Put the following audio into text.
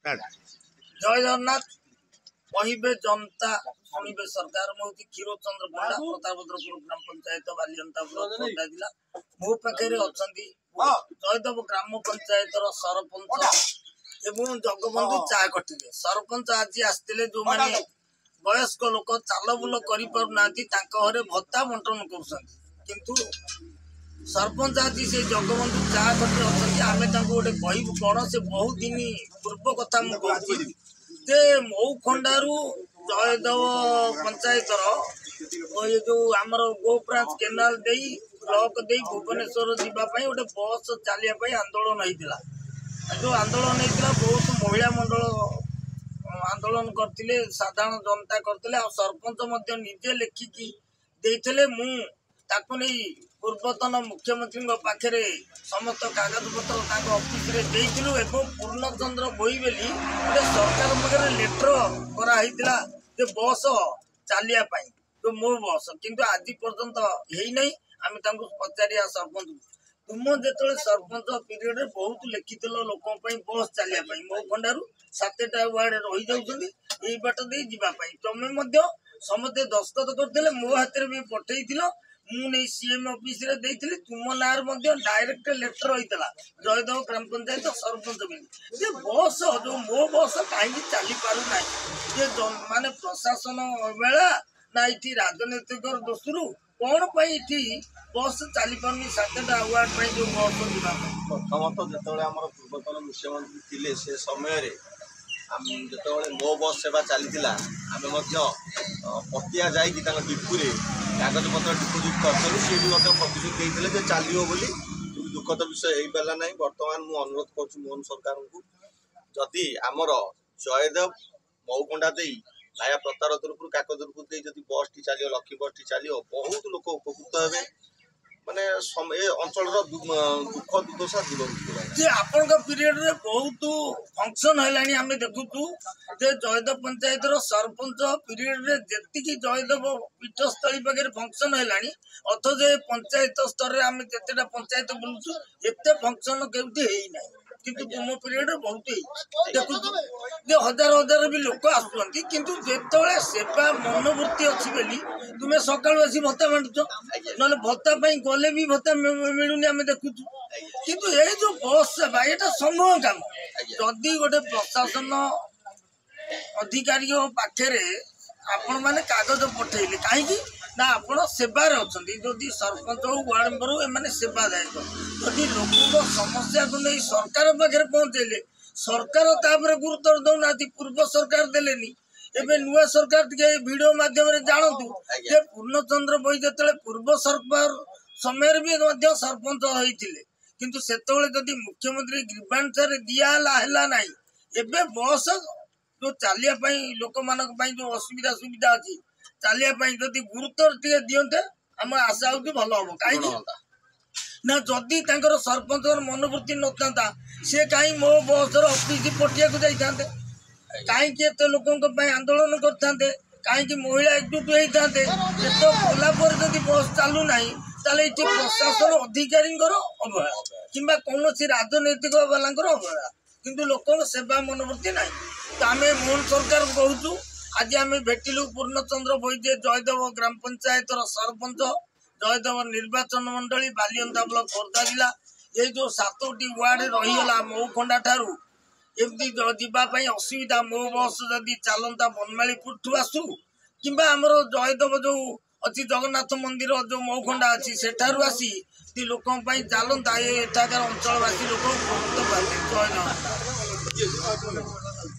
जय जगन्नाथ कहे जनता शुणे सरकार मुझे क्षीर चंद्र पंडा प्रतापद्रपुर ग्राम पंचायत बालियंता ब्लॉक खोर्धा जिला मो पाखे अच्छा जयदेव ग्राम पंचायत सरपंच एवं जगबंधु चा कटे सरपंच आज आसते जो मैंने वयस्क लोक चाल बुल कर भत्ता बंटन कर सरपंच आज से जगबंधु चा कटे अच्छा आम गोटे कहू कौन से बहुत दिन पूर्व कथा मुझे मऊ खंडारू जयदेव पंचायत ये जो आमर गोप्रांच केनाल दे ब्लॉक दे भुवनेश्वर जावाई गोटे बस चलिए आंदोलन होता जो आंदोलन होता बहुत महिला मंडल आंदोलन करते साधारण जनता करते सरपंच निजे लेखिकी देते मुझे पूर्वतन मुख्यमंत्री पाखे समस्त कागज पत्र ऑफिस पूर्णचंद्र बोई बेली गोटे सरकार पाखे लेटर कराइला बस चलिया तो मो बस किंतु आज पर्यंत है आम पचारिया सरपंच तुम जो सरपंच पीरियड बहुत लिखित लोक बस चलिए मो खंडारू 7टा वार्ड रही जाऊँगी बाट दे जावाई तुम्हें समस्ते दस्तखत करते मो हाथ में भी पठेल मुझे सीएम ऑफिस रे तुम ना डायरेक्ट लेटर होता जयदेव ग्राम पंचायत सरपंच बस जो मो बस कहीं चली पार ना माने प्रशासन बेला ना ये राजनीतिक दोषरू कौन बस चली पार 7टा वार्ड जो बस प्रथमतः जो पूर्वतन मुख्यमंत्री थे से समय जो मो बस सेवा चली आम पटिया डिपुरे कागज पत्र डिपोजिट कर सी भी प्रतिश्रुति देते चलो बोली दुखद विषय हो पारा ना बर्तमान मुझे अनुरोध कर मोहन सरकार को जदि आमर जयदेव मऊकंडा दे भाया प्रतापद्रपुर काकदपुर दे जदि बस टी चलो लक्ष्मी बस टी चलो बहुत लोग उपकृत हे माने अंचल दुख दुर्दशा दूर आपण पीरियड रे बहुत फंक्शन है आम देखु जयदेव पंचायत सरपंच पीरियड रे जी जयदेव पीठस्थली पाखे फंक्शन है अथच पंचायत स्तर में आम जितेटा पंचायत बुलूँ एत फंक्शन केमती है किंतु तुम पीरियड बहुत देखु हजार हजार भी लोक आसुँच किंतु जो सेवा मनोवृत्ति अच्छी बोली तुम्हें सका भत्ता बांटुच ना भत्ता गले भी भत्ता मिलूनी आम देखु किंतु ये जो बस सेवा यहाँ समूह काम जदि गोटे प्रशासन अधिकारी पाखे आपण मैंने कागज पठेले कहीं ना आपण सेवार अच्छा जदि सरपंच हो वार्ड मेंबर हो एम सेवादायक जदि लोक समस्या को नहीं सरकार पाखे पहुँचेले सरकार तापर गुरुत्व दौना पूर्व सरकार देलेनी एबे नुआ सरकार वीडियो माध्यम जानतु पूर्णचंद्र बोई जो पूर्व सरकार समय भी सरपंच होते किंतु सेतबेले जदि मुख्यमंत्री ग्रीवांस दिया ना एबे बस जो चलिया लोक मान जो असुविधा सुविधा अच्छी चलिया जदि गुरुत्व दिंते आम आशा हो भल हम कहीं ना जदि सरपंच मनोवृत्ति नता सी कहीं मो बस ऑफिस पटिया को जाते कहीं एत लोक आंदोलन करते कहीं महिला एकजुट होते गलापर जदि बस चलू ना ताले ये प्रशासन अधिकारी अवहेला कि कौन राजनैतिक वाला अवहेला किंतु लोक सेवा मनोवृत्ति ना तो आम मोहन सरकार कहूँ आज आम भेटिलु पूर्णचंद्र बोईजे जयदेव ग्राम पंचायत सरपंच जयदेव निर्वाचन मंडली बालियंता ब्लॉक खोर्धा जिला ये जो 7टी वार्ड रहीगला मऊ खंडा ठारू एमती जावाई असुविधा मो बस जदि चलता बनमालीपुर ठू आसू कि आमर जयदेव जो अच्छी जगन्नाथ मंदिर जो मऊखंडा अच्छी सेठारू आसी लोक चलता ये एठाकार अंचलवासी लोक उपकृत पाते जय जगन्नाथ।